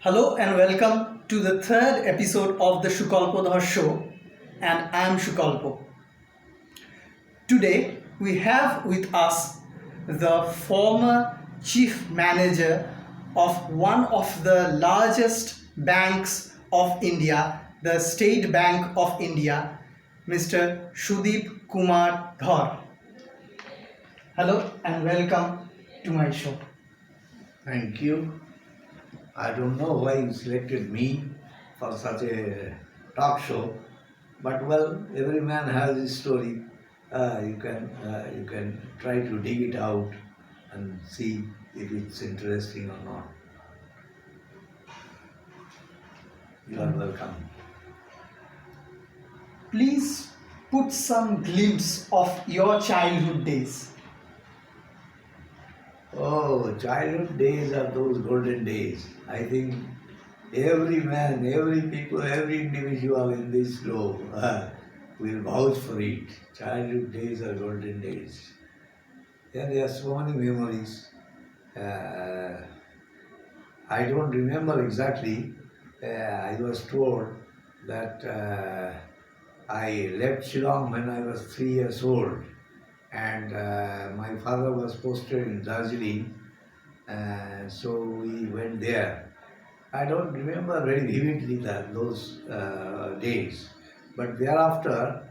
Hello and welcome to the third episode of the Sukalpa Dhar show, and I am Sukalpo. Today we have with us the former chief manager of one of the largest banks of India, the State Bank of India, Mr. Sudip Kumar Dhar. Hello and welcome to my show. Thank you. I don't know why you selected me for such a talk show, but well, every man has his story. You can try to dig it out and see if it's interesting or not. You are welcome. Please put some glimpse of your childhood days. Oh, childhood days are those golden days. I think every man, every people, every individual in this globe will vouch for it. Childhood days are golden days. Yeah, there are so many memories. Uh, I don't remember exactly. I was told that I left Shillong when I was 3 years old, and my father was posted in Darjeeling, so we went there. I don't remember very vividly those days, but thereafter,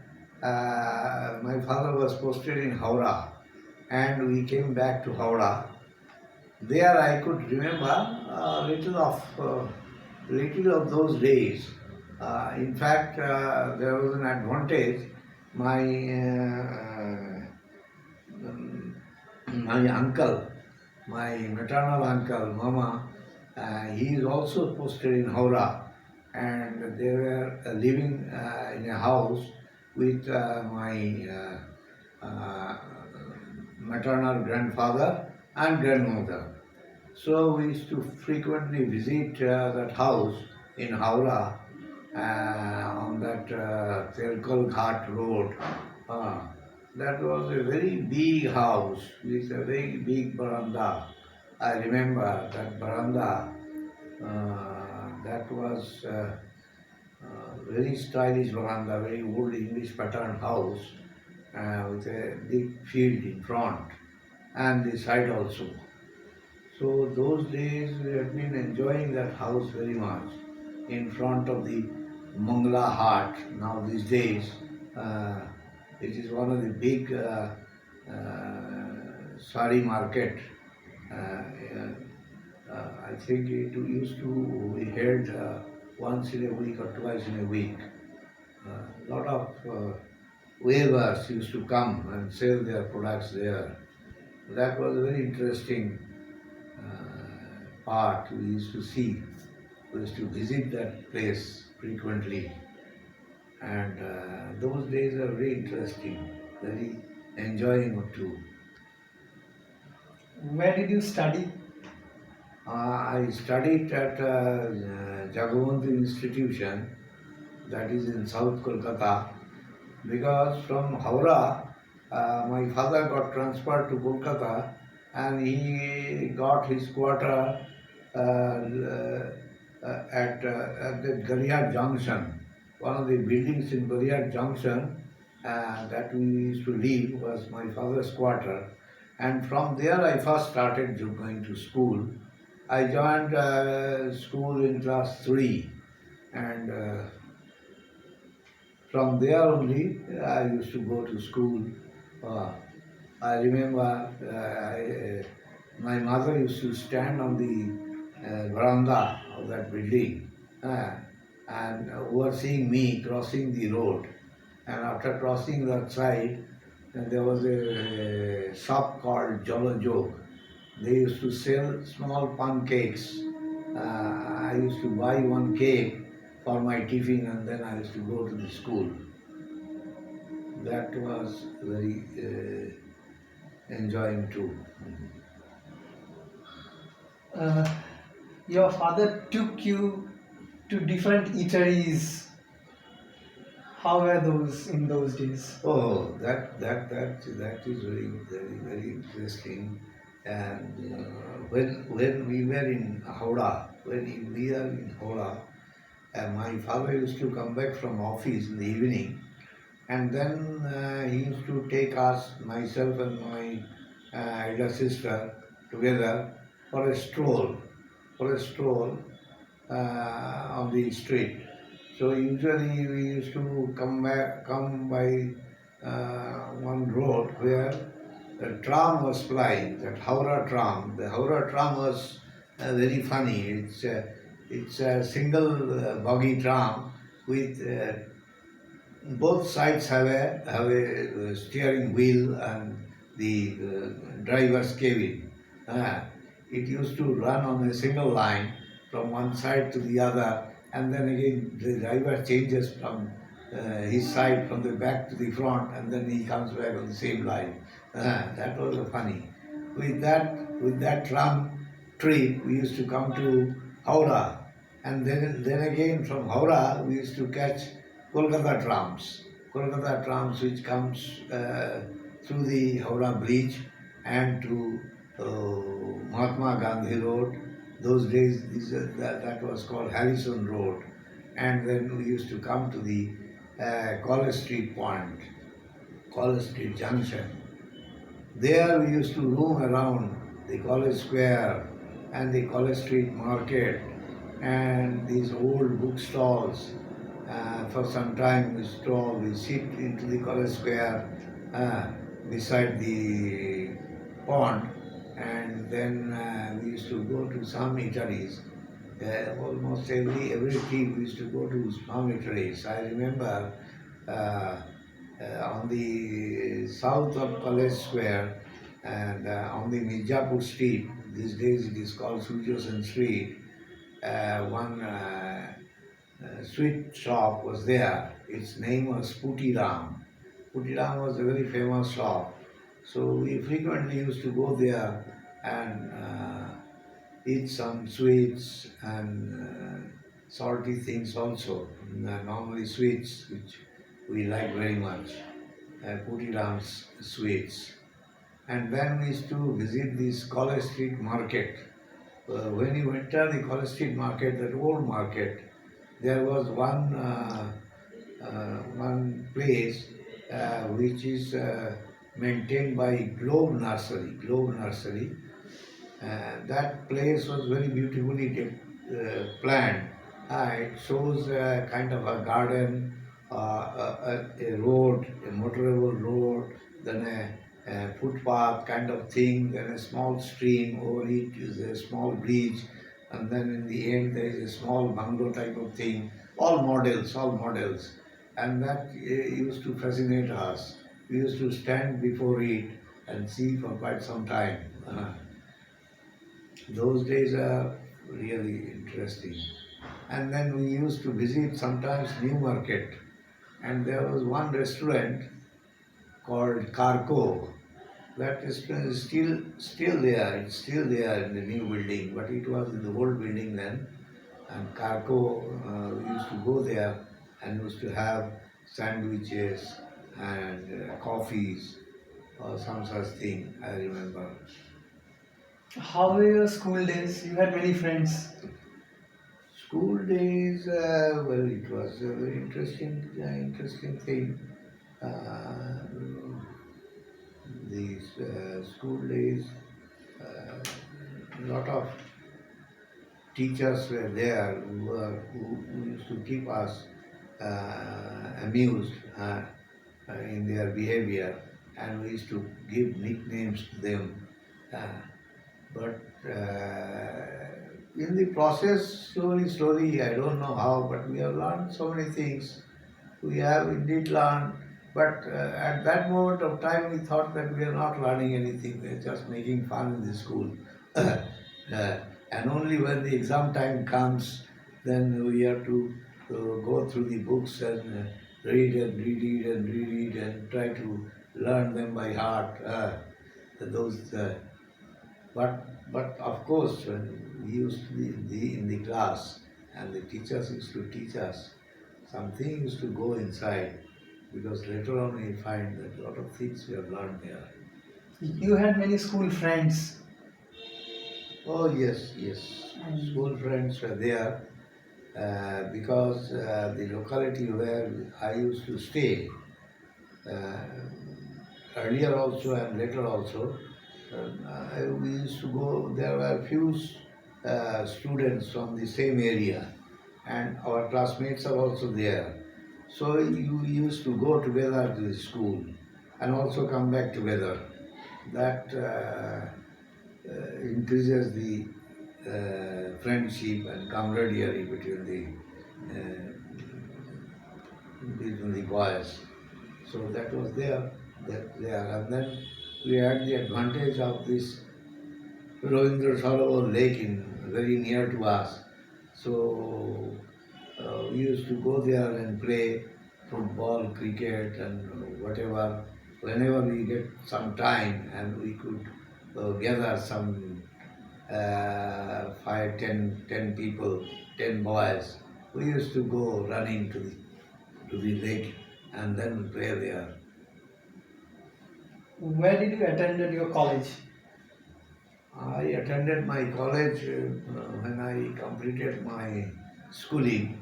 my father was posted in Howrah, and we came back to Howrah. There I could remember little of those days. In fact, there was an advantage. My my uncle, my maternal uncle, Mama, he is also posted in Howrah, and they were living in a house with my maternal grandfather and grandmother. So we used to frequently visit that house in Howrah on that Telkal Ghat road. Uh, that was a very big house with a very big veranda. I remember that veranda. That was very stylish veranda, very old English pattern house with a big field in front and the side also. So those days we had been enjoying that house very much in front of the Mangla Haat. Now these days uh, it is one of the big sari market. I think it used to be held once in a week or twice in a week. A lot of weavers used to come and sell their products there. That was a very interesting part we used to see. We used to visit that place frequently, and those days are very interesting, very enjoying too. Where did you study? I studied at Jagabandhu Institution, that is in South Kolkata, because from Howrah, my father got transferred to Kolkata, and he got his quarter at the Gariad Junction. One of the buildings in Gariad Junction that we used to live was my father's quarter. And from there I first started going to school. I joined school in class 3, and from there only I used to go to school. Uh, I remember my mother used to stand on the veranda of that building and overseeing me crossing the road. And after crossing that side, there was a shop called Jolo Jog. They used to sell small pancakes. I used to buy one cake for my tiffin, and then I used to go to the school. That was very enjoying too. uh, your father took you to different eateries. How were those in those days? Oh, that is very interesting. And when we were in Howrah, we are in Howrah, my father used to come back from office in the evening, and then he used to take us, myself and my elder sister, together for a stroll, for a stroll on the street. So usually we used to come by one road where the tram was plying, that Howrah tram. The Howrah tram was very funny. It's a single bogie tram with both sides have a steering wheel and the driver's cabin. Uh, it used to run on a single line from one side to the other, and then again the driver changes from his side from the back to the front, and then he comes back on the same line. That was funny. With that tram trip, we used to come to Howrah, and then again from Howrah we used to catch Kolkata trams. Kolkata trams which comes through the Howrah Bridge and to Mahatma Gandhi Road. Those days that was called Harrison Road. And then we used to come to the College Street Point, College Street Junction. There we used to roam around the College Square and the College Street Market and these old bookstalls. For some time we sit into the College Square beside the pond, and then we used to go to some eateries. Almost every trip we used to go to some eateries. I remember on the south of College Square and on the Mirzapur Street, these days it is called Sujosan Street, one sweet shop was there. Its name was Putiram. Putiram was a very famous shop. So we frequently used to go there and eat some sweets and salty things also. Normally sweets, which we like very much. Putiram's sweets. And then we used to visit this College Street Market. When you enter the College Street Market, that old market, there was one place which is maintained by Globe Nursery. Globe Nursery. That place was very beautifully planned. It shows a kind of a garden, a road, a motorable road, then a footpath kind of thing, then a small stream, over it is a small bridge, and then in the end there is a small bungalow type of thing, all models, all models. And that used to fascinate us. We used to stand before it and see for quite some time. Those days are really interesting. And then we used to visit sometimes New Market, and there was one restaurant called Carco. That restaurant is still there. It's still there in the new building, but it was in the old building then. And Carco, we used to go there and used to have sandwiches and coffees or some such thing. I remember. How were your school days? You had many friends. School days, well, it was a very interesting thing. Uh, these school days, a lot of teachers were there who used to keep us amused in their behavior, and we used to give nicknames to them. Uh, but in the process, slowly, I don't know how, but we have learned so many things. We have indeed learned, but at that moment of time, we thought that we are not learning anything, we are just making fun in the school. And only when the exam time comes, then we have to go through the books and read and reread and reread and try to learn them by heart. Those but of course, when we used to be in the class and the teachers used to teach us, something used to go inside, because later on we find that a lot of things we have learned there. You had many school friends. Oh yes, yes. School friends were there because the locality where I used to stay uh, earlier also and later also, we used to go. There were few students from the same area, and our classmates are also there. So you used to go together to the school and also come back together. That increases the friendship and camaraderie between the boys. So that was there, and then we had the advantage of this Ravindra Sarovar Lake in very near to us. So we used to go there and play football, cricket, and whatever. Whenever we get some time and we could gather some 5, 10 people, 10 boys, we used to go running to the lake and then play there. Where did you attend your college? I attended my college when I completed my schooling.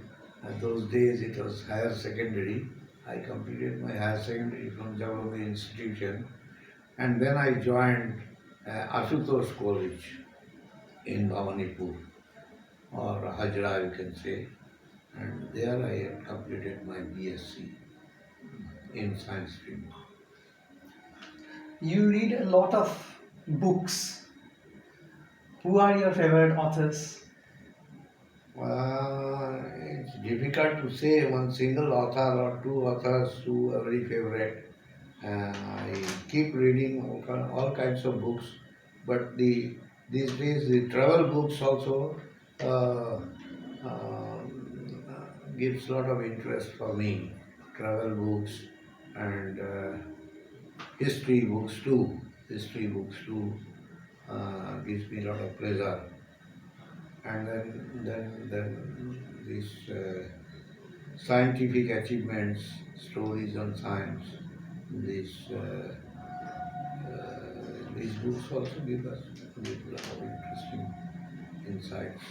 Those days it was higher secondary. I completed my higher secondary from Jawahar Institution, and then I joined Ashutosh College in Bhawanipur, or Hajra you can say, and there I had completed my BSc in science stream. You read a lot of books. Who are your favorite authors? It's difficult to say one single author or two authors who are very favorite. I keep reading all kinds of books, but these days the travel books also uh, gives a lot of interest for me. Travel books and history books too. History books too gives me a lot of pleasure. And then these scientific achievements, stories on science, these these books also give us a lot of interesting insights.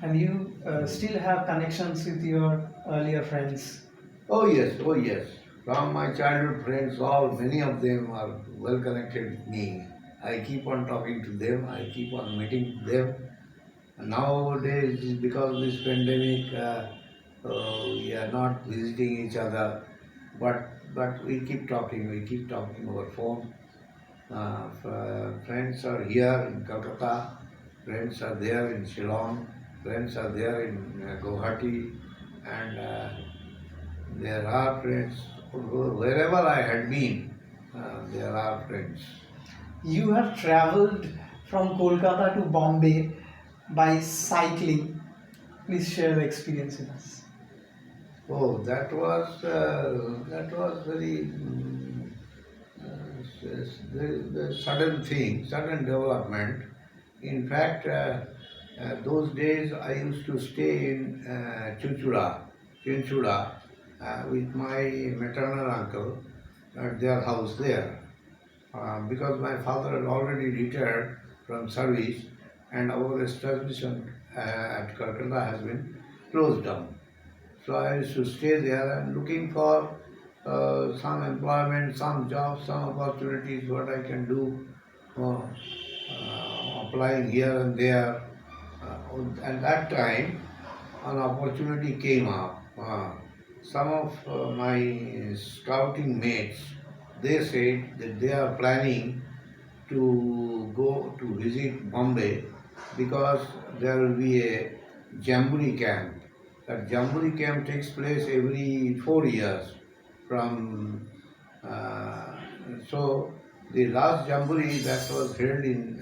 And you still have connections with your earlier friends. Oh yes, oh yes. From my childhood friends, all many of them are well connected with me. I keep on talking to them. I keep on meeting them. Nowadays, because of this pandemic, we are not visiting each other, but we keep talking. We keep talking over phone. Friends are here in Calcutta. Friends are there in Shillong. Friends are there in Guwahati, and there are friends wherever I had been. There are friends. You have traveled from Kolkata to Bombay by cycling. Please share the experience with us. Oh, that was very the sudden thing, sudden development. In fact, those days I used to stay in Chinchura, with my maternal uncle at their house there. Because my father had already retired from service and our establishment at Calcutta has been closed down. So I used to stay there and looking for some employment, some jobs, some opportunities, what I can do, applying here and there. At that time, an opportunity came up. Some of my scouting mates, they said that they are planning to go to visit Bombay because there will be a Jamboree camp. That Jamboree camp takes place every 4 years. From so the last Jamboree that was held in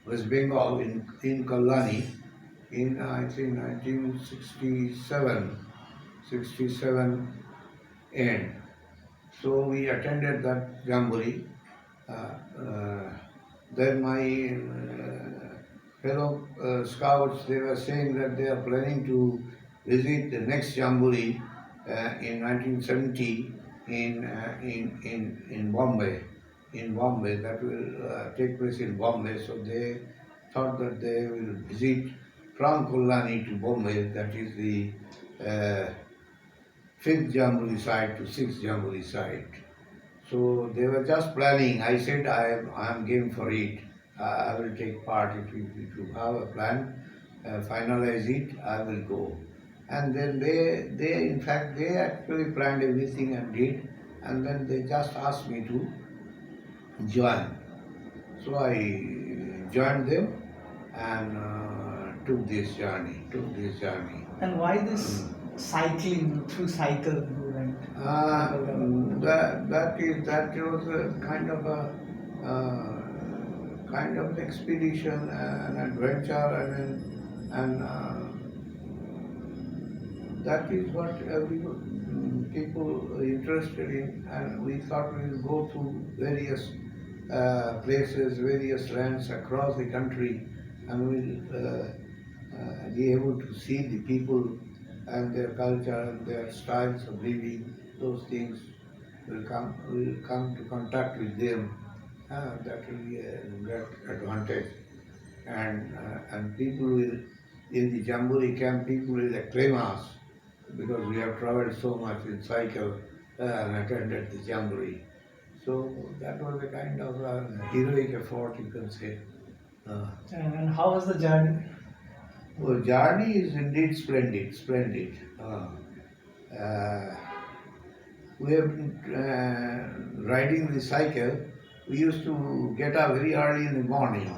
West Bengal in Kalyani in I think 1967, 67 end. So we attended that Jamboree. Uh, uh, then my fellow scouts, they were saying that they are planning to visit the next Jamboree in 1970 in Bombay. In Bombay, that will take place in Bombay. So they thought that they will visit from Kolani to Bombay, that is the uh, fifth Jamboree site to sixth Jamboree site. So they were just planning. I said I am game for it. I will take part if you have a plan, finalize it. I will go. And then they in fact they actually planned everything and did. And then they just asked me to join. So I joined them and took this journey. Took this journey. And why this cycling through cycle you went? That was a kind of expedition, an adventure, and that is what every people are interested in. And we thought we will go to various places, various lands across the country, and we'll be able to see the people and their culture and their styles of living. Those things will come to contact with them. That will be a great advantage. And people will, in the Jamboree camp, people will acclaim us because we have traveled so much in cycle and attended the Jamboree. So that was a kind of heroic effort, you can say. And how was the journey? Well, journey is indeed splendid, splendid. We have been riding the cycle. We used to get up very early in the morning.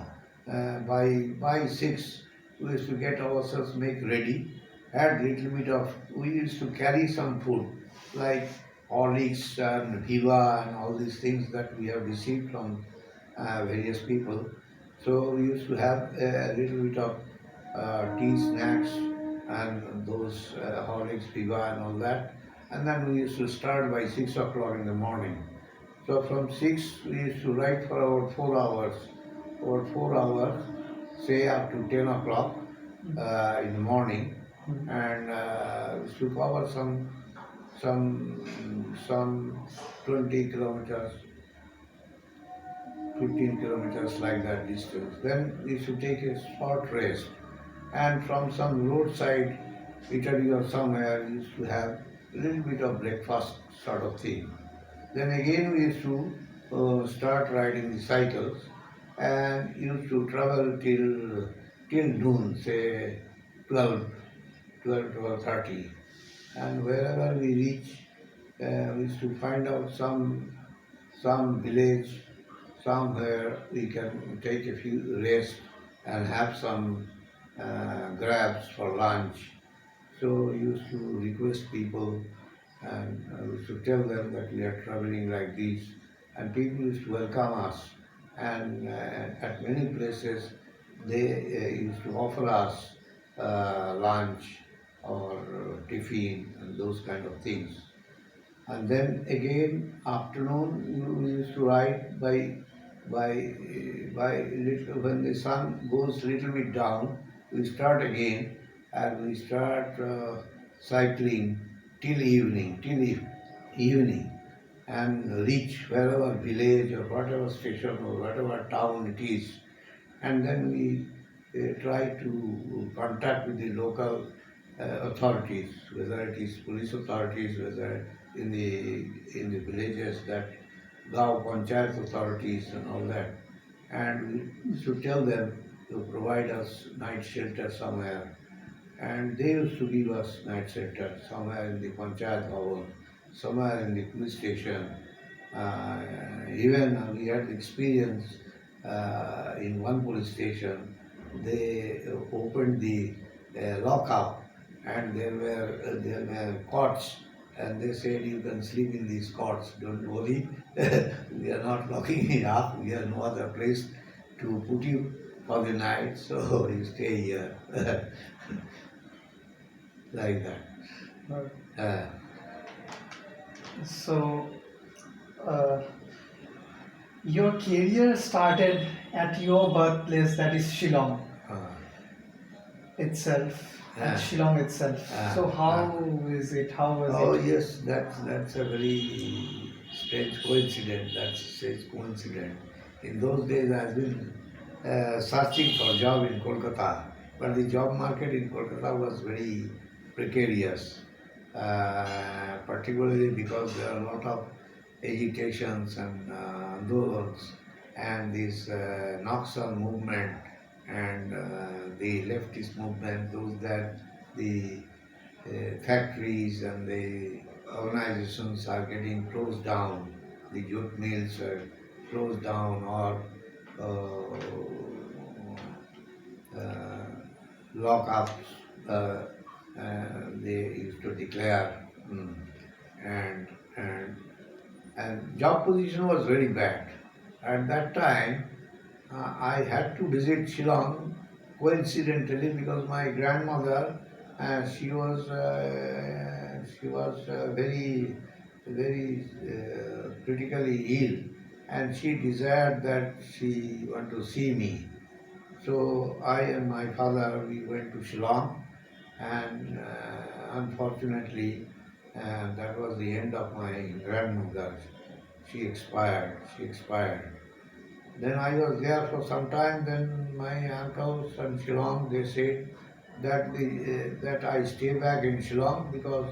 By 6, we used to get ourselves make ready. Had little bit of. We used to carry some food like Horlicks and Viva and all these things that we have received from various people. So we used to have a little bit of tea, snacks, and those Horlicks, Viva, and all that. And then we used to start by 6 o'clock in the morning. So from 6, we used to ride for about 4 hours. For 4 hours, say up to 10 o'clock in the morning, and we used to cover some 20 kilometers, 15 kilometers like that distance. Then we should take a short rest, and from some roadside eatery or somewhere we used to have a little bit of breakfast sort of thing. Then again we used to start riding the cycles and used to travel till noon, say 12:30, and wherever we reach, we used to find out some village somewhere we can take a few rest and have some grabs for lunch. So we used to request people and we used to tell them that we are traveling like this, and people used to welcome us. And at many places they used to offer us lunch or tiffin and those kind of things. And then again afternoon we used to ride by little, when the sun goes little bit down, we start again and we start cycling till evening and reach wherever village or whatever station or whatever town it is, and then we try to contact with the local authorities, whether it is police authorities, whether in the villages that Gaon Panchayat authorities and all that, and we should tell them to provide us night shelter somewhere, and they used to give us night shelter somewhere in the Panchayat Bhavan, somewhere in the police station. Even we had experience in one police station. They opened the lockup, and there were cots, and they said you can sleep in these cots. Don't worry, we are not locking it up. We have no other place to put you for the night, so you stay here. Like that. Right. So, your career started at your birthplace, that is Shillong uh, itself, Yeah. at Shillong itself. So, how is it? How was Oh it? yes, that's a very strange coincidence. That's a strange coincidence. In those days, I've been searching for job in Kolkata, but the job market in Kolkata was very precarious, particularly because there are a lot of agitations and andolans and this Naxal movement and the leftist movement, those that the factories and the organizations are getting closed down, the jute mills are closed down or uh, lockups they used to declare, and and and job position was very bad. At that time, I had to visit Shillong coincidentally because my grandmother, she was very critically ill, and she desired that she want to see me. So I and my father we went to Shillong, and unfortunately, that was the end of my grandmother. She expired. She expired. Then I was there for some time. Then my uncles in Shillong they said that that I stay back in Shillong because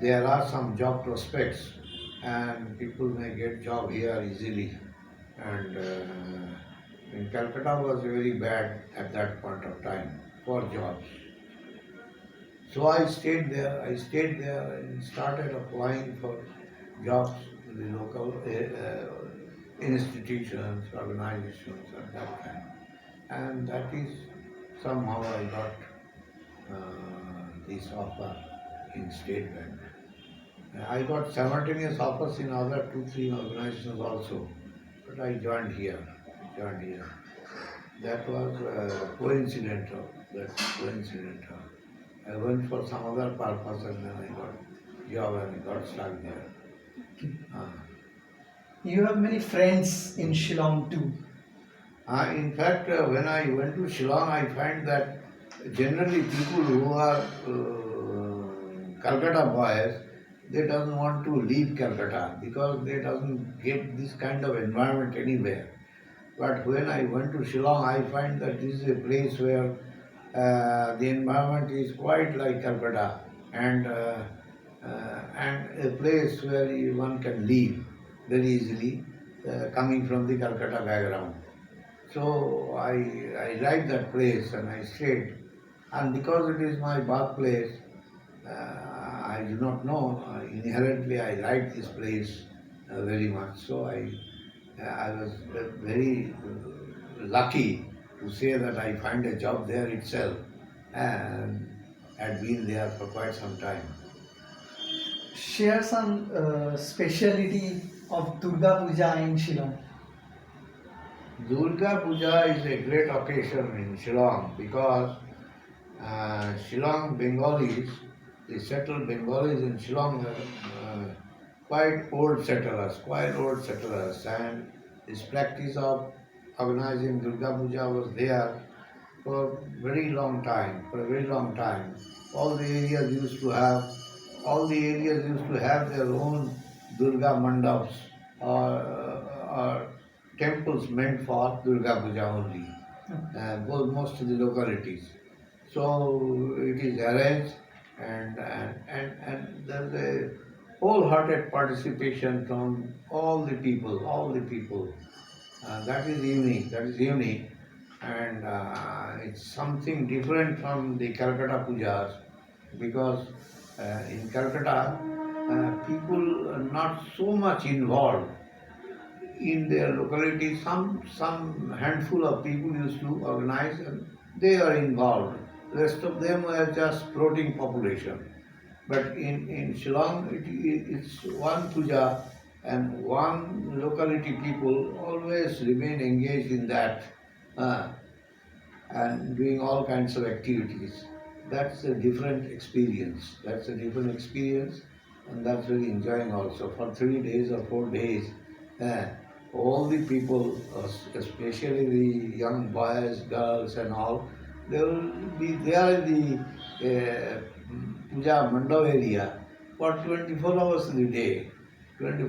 there are some job prospects and people may get job here easily. And in Calcutta was very bad at that point of time for jobs. So I stayed there. I stayed there and started applying for jobs in the local institutions, organizations at that time. And that is somehow I got this offer in State Bank. I got simultaneous offers in other 2, 3 organizations also, but I joined here. Joined here. That was coincidental. That's coincidental. I went for some other purpose and then I got job and got stuck there. You have many friends in Shillong too. In fact, when I went to Shillong, I find that generally people who are Calcutta boys, they doesn't want to leave Calcutta because they doesn't get this kind of environment anywhere. But when I went to Shillong, I find that this is a place where the environment is quite like Calcutta and a place where one can live very easily coming from the Calcutta background. So I liked that place and I stayed. And because it is my birthplace, I do not know, inherently I like this place very much. So I was very lucky to say that I find a job there itself and had been there for quite some time. Share some speciality of Durga Puja in Shillong. Durga Puja is a great occasion in Shillong because Shillong Bengalis, the settled Bengalis in Shillong are quite old settlers, and this practice of organizing Durga Puja was there for a very long time. All the areas used to have their own Durga mandaps or temples meant for Durga Puja only, most of the localities. So it is arranged and there's a wholehearted participation from all the people. That is unique, and it's something different from the Calcutta pujas because in Calcutta people are not so much involved in their locality. Some handful of people used to organize and they are involved. Rest of them were just floating population. But in Shillong, it's one puja and one locality people always remain engaged in that and doing all kinds of activities. That's a different experience. And that's very enjoying also. For 3 days or 4 days, all the people, especially the young boys, girls and all, they will be there in the puja mandap area for 24 hours in the day. 24